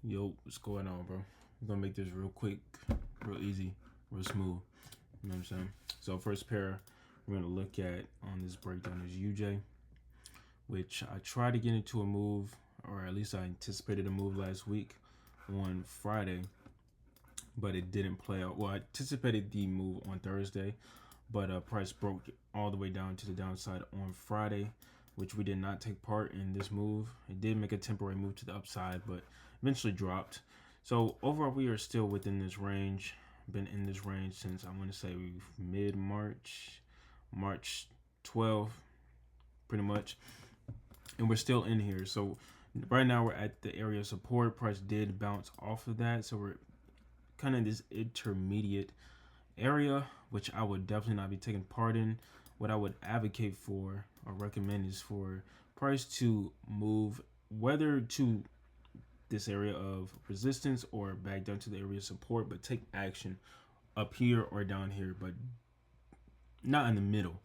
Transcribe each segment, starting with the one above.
Yo, what's going on, bro? I'm gonna make this real quick, real easy, real smooth. You know what I'm saying? So, first pair we're gonna look at on this breakdown is UJ, which I tried to get into a move, or at least I anticipated a move last week on Friday, but it didn't play out. Well, I anticipated the move on Thursday, but price broke all the way down to the downside on Friday, which we did not take part in this move. It did make a temporary move to the upside, but eventually dropped. So overall, we are still within this range. Been in this range since I want to say mid March, March 12th, pretty much, and we're still in here. So right now we're at the area of support. Price did bounce off of that, so we're kind of this intermediate area, which I would definitely not be taking part in. What I would advocate for or recommend is for price to move whether to this area of resistance or back down to the area of support, but take action up here or down here, but not in the middle.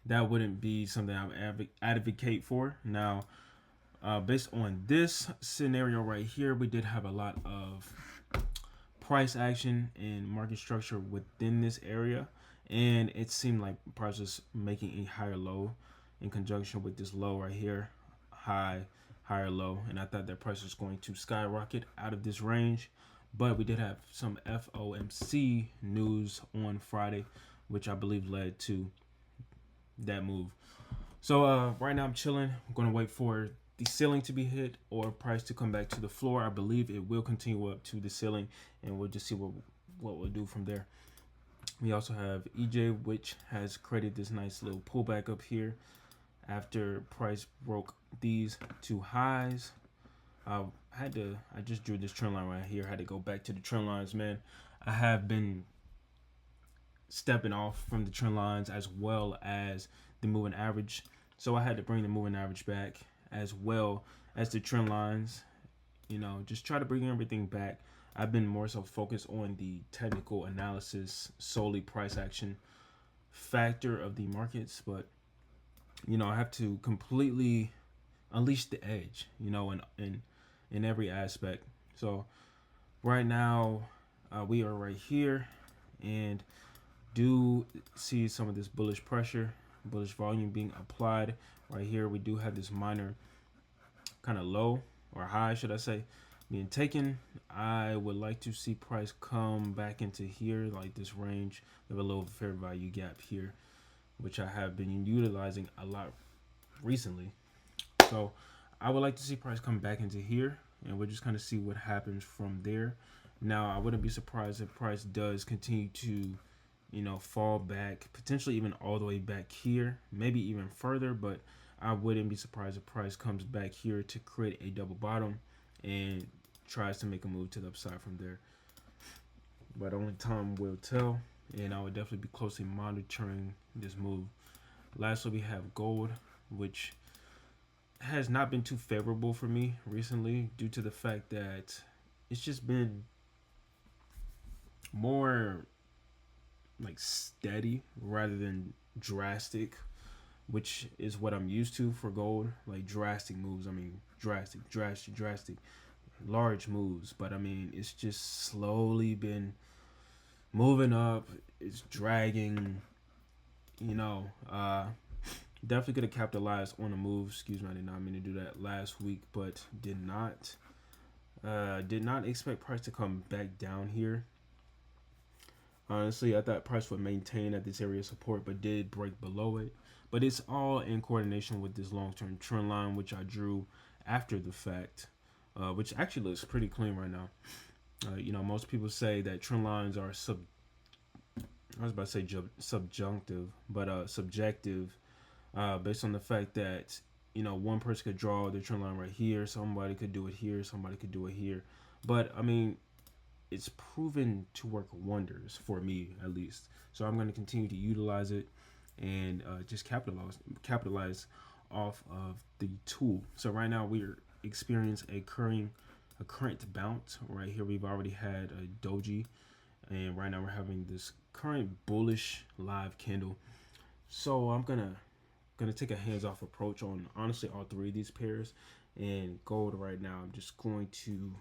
That wouldn't be something I would advocate for. Now, based on this scenario right here, we did have a lot of price action and market structure within this area, and it seemed like price was making a higher low in conjunction with this low right here, higher low, and I thought that price was going to skyrocket out of this range. But we did have some FOMC news on Friday, which I believe led to that move. So right now I'm chilling. I'm gonna wait for the ceiling to be hit or price to come back to the floor. I believe it will continue up to the ceiling, and we'll just see what we'll do from there. We also have EJ, which has created this nice little pullback up here after price broke these two highs. I just drew this trend line right here. I had to go back to the trend lines, man. I have been stepping off from the trend lines as well as the moving average. So I had to bring the moving average back as well as the trend lines. Just try to bring everything back. I've been more so focused on the technical analysis, solely price action factor of the markets, but I have to completely unleash the edge, in every aspect. So right now, we are right here and do see some of this bullish pressure, bullish volume being applied right here. We do have this minor kind of low or high, should I say, being taken. I would like to see price come back into here, like this range of a little fair value gap here, which I have been utilizing a lot recently. So I would like to see price come back into here, and we'll just kind of see what happens from there. Now, I wouldn't be surprised if price does continue to fall back, potentially even all the way back here, maybe even further, but I wouldn't be surprised if price comes back here to create a double bottom and tries to make a move to the upside from there. But only time will tell, and I would definitely be closely monitoring this move. Lastly, we have gold, which has not been too favorable for me recently due to the fact that it's just been more like steady rather than drastic, which is what I'm used to for gold. Like drastic moves. I mean, drastic, large moves. But I mean, it's just slowly been moving up. It's dragging. You know, uh, Definitely could have capitalized on a move. Excuse me, I did not mean to do that last week, but did not. Did not expect price to come back down here. Honestly, I thought price would maintain at this area of support, but did break below it. But it's all in coordination with this long-term trend line, which I drew after the fact, which actually looks pretty clean right now. Most people say that trend lines are I was about to say subjunctive, but subjective, based on the fact that one person could draw the trend line right here, somebody could do it here, somebody could do it here. But I mean, it's proven to work wonders for me at least. So I'm going to continue to utilize it and just capitalize off of the tool. So right now we're experiencing a current bounce right here. We've already had a doji, and right now we're having this current bullish live candle. So I'm gonna take a hands-off approach on honestly all three of these pairs. And gold right now, I'm just going to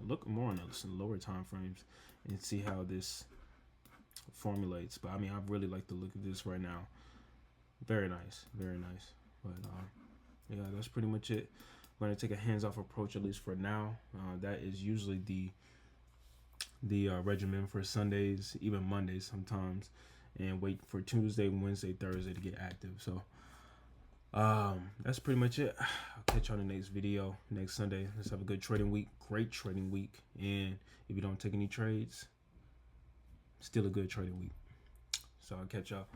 look more on the lower time frames and see how this formulates. But I mean, I really like the look of this right now. Very nice, very nice. But yeah, that's pretty much it. I'm gonna take a hands-off approach, at least for now. That is usually the regimen for Sundays, even Mondays sometimes, and wait for Tuesday, Wednesday, Thursday to get active. So that's pretty much it. I'll catch you on the next video next Sunday. Let's have a good trading week, great trading week. And if you don't take any trades, still a good trading week. So I'll catch y'all.